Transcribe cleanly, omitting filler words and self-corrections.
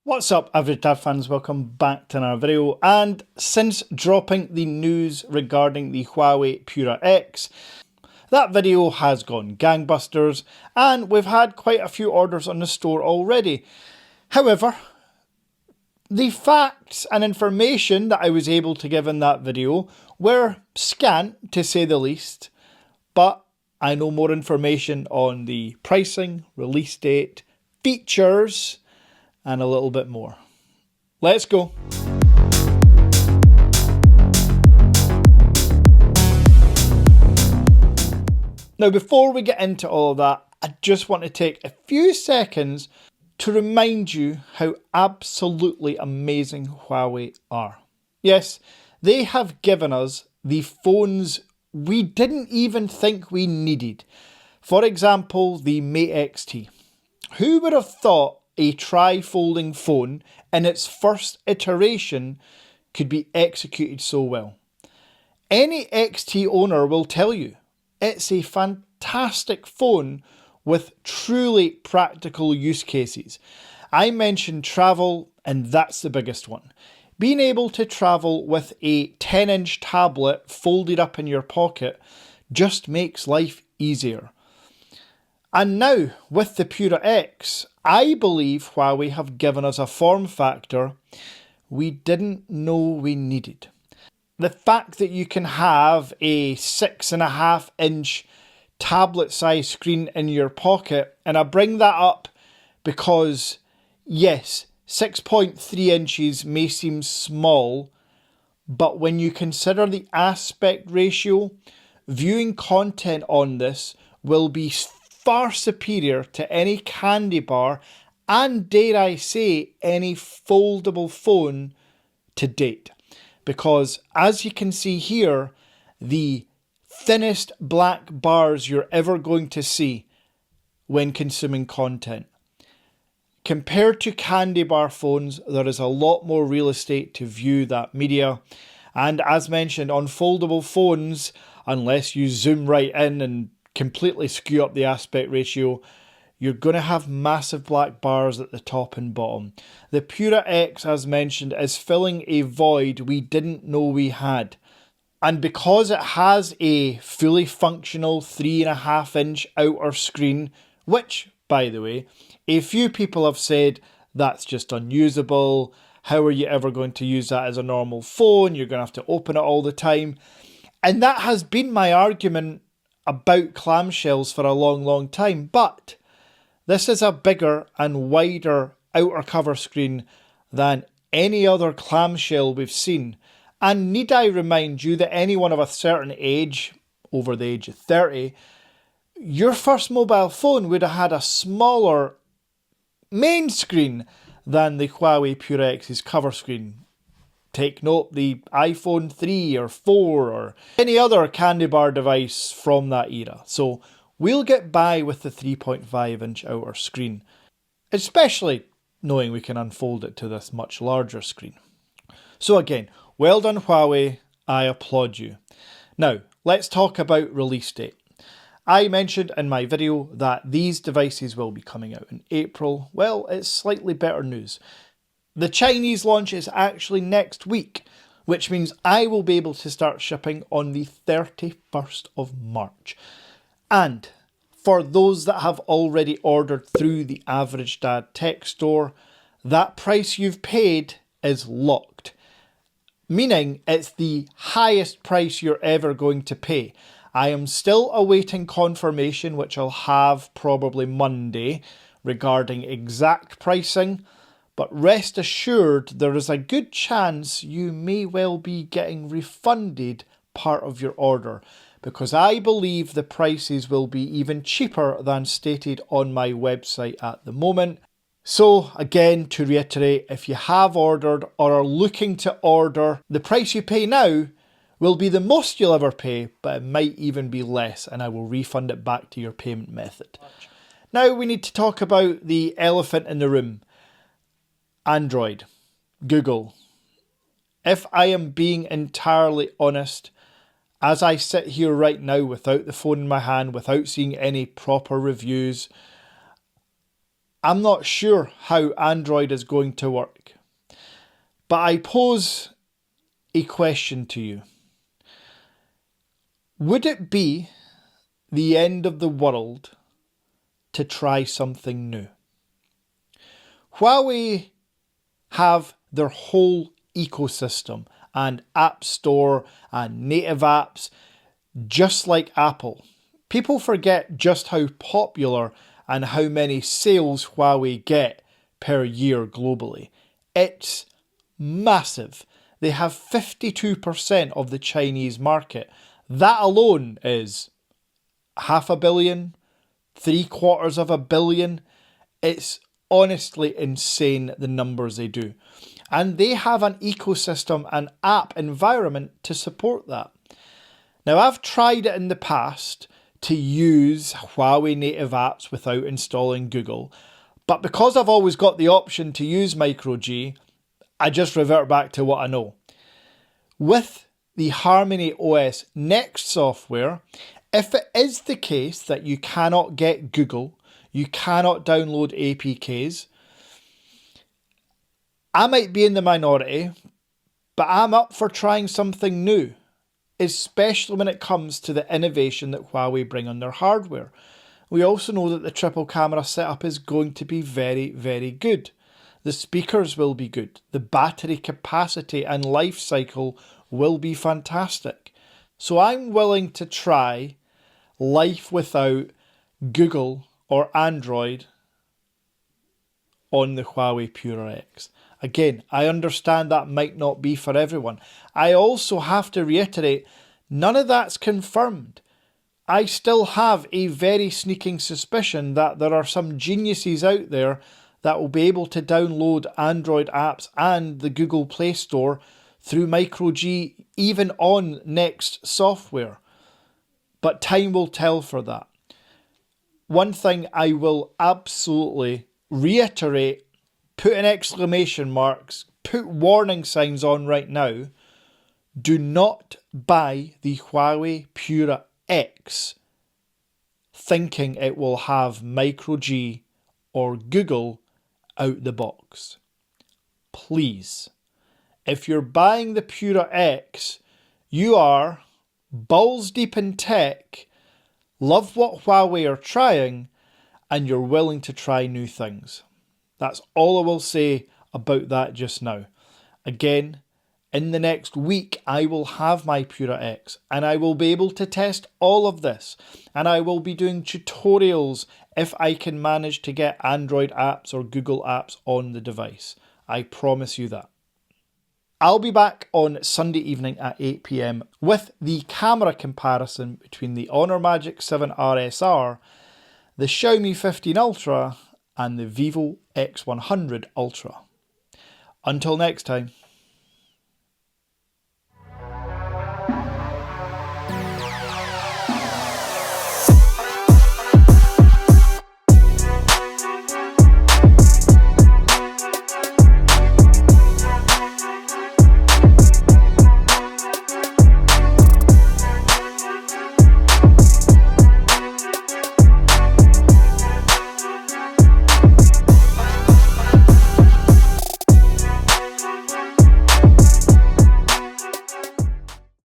What's up, average dad fans? Welcome back to another video. And since dropping the news regarding the Huawei Pura X, that video has gone gangbusters and we've had quite a few orders on the store already. However, the facts and information that I was able to give in that video were scant, to say the least, but I know more information on the pricing, release date, features, and a little bit more. Let's go. Now, before we get into all of that, I just want to take a few seconds to remind you how absolutely amazing Huawei are. Yes, they have given us the phones we didn't even think we needed. For example, the Mate XT. Who would have thought a tri-folding phone in its first iteration could be executed so well? Any XT owner will tell you it's a fantastic phone with truly practical use cases. I mentioned travel, and that's the biggest one. Being able to travel with a 10-inch tablet folded up in your pocket just makes life easier. And now, with the Pura X, I believe Huawei have given us a form factor we didn't know we needed. The fact that you can have a 6.5-inch tablet-sized screen in your pocket, and I bring that up because, yes, 6.3 inches may seem small, but when you consider the aspect ratio, viewing content on this will be far superior to any candy bar and, dare I say, any foldable phone to date. Because as you can see here, the thinnest black bars you're ever going to see when consuming content. Compared to candy bar phones, there is a lot more real estate to view that media. And as mentioned, on foldable phones, unless you zoom right in and completely skew up the aspect ratio, you're going to have massive black bars at the top and bottom. The Pura X, as mentioned, is filling a void we didn't know we had. And because it has a fully functional 3.5-inch outer screen, which, by the way, a few people have said that's just unusable. How are you ever going to use that as a normal phone? You're going to have to open it all the time. And that has been my argument about clamshells for a long time, but this is a bigger and wider outer cover screen than any other clamshell we've seen. And need I remind you that anyone of a certain age, over the age of 30, your first mobile phone would have had a smaller main screen than the Huawei Pura X's cover screen. Take note, the iPhone 3 or 4 or any other candy bar device from that era. So we'll get by with the 3.5-inch outer screen, especially knowing we can unfold it to this much larger screen. So again, well done Huawei, I applaud you. Now, let's talk about release date. I mentioned in my video that these devices will be coming out in April. Well, it's slightly better news. The Chinese launch is actually next week, which means I will be able to start shipping on the 31st of March. And for those that have already ordered through the Average Dad Tech Store, that price you've paid is locked. Meaning it's the highest price you're ever going to pay. I am still awaiting confirmation, which I'll have probably Monday, regarding exact pricing. But rest assured, there is a good chance you may well be getting refunded part of your order, because I believe the prices will be even cheaper than stated on my website at the moment. So again, to reiterate, if you have ordered or are looking to order, the price you pay now will be the most you'll ever pay, but it might even be less, and I will refund it back to your payment method. Now we need to talk about the elephant in the room. Android, Google. If I am being entirely honest, as I sit here right now without the phone in my hand, without seeing any proper reviews, I'm not sure how Android is going to work. But I pose a question to you. Would it be the end of the world to try something new? Huawei have their whole ecosystem and app store and native apps just like Apple. People forget just how popular and how many sales Huawei get per year globally. It's massive. They have 52% of the Chinese market. That alone is $500 million, $750 million. It's honestly insane the numbers they do. And they have an ecosystem and app environment to support that. Now, I've tried it in the past to use Huawei native apps without installing Google. But because I've always got the option to use MicroG, I just revert back to what I know. With the Harmony OS Next software, if it is the case that you cannot get Google, you cannot download APKs, I might be in the minority, but I'm up for trying something new, especially when it comes to the innovation that Huawei bring on their hardware. We also know that the triple camera setup is going to be very, very good. The speakers will be good. The battery capacity and life cycle will be fantastic. So I'm willing to try life without Google or Android on the Huawei Pura X. Again, I understand that might not be for everyone. I also have to reiterate, none of that's confirmed. I still have a very sneaking suspicion that there are some geniuses out there that will be able to download Android apps and the Google Play Store through MicroG, even on Next software. But time will tell for that. One thing I will absolutely reiterate, put in exclamation marks, put warning signs on right now, do not buy the Huawei Pura X thinking it will have MicroG or Google out the box. Please, if you're buying the Pura X, you are balls deep in tech, love what Huawei are trying, and you're willing to try new things. That's all I will say about that just now. Again, in the next week, I will have my Pura X and I will be able to test all of this. And I will be doing tutorials if I can manage to get Android apps or Google apps on the device. I promise you that. I'll be back on Sunday evening at 8 PM with the camera comparison between the Honor Magic 7 RSR, the Xiaomi 15 Ultra and the Vivo X100 Ultra. Until next time.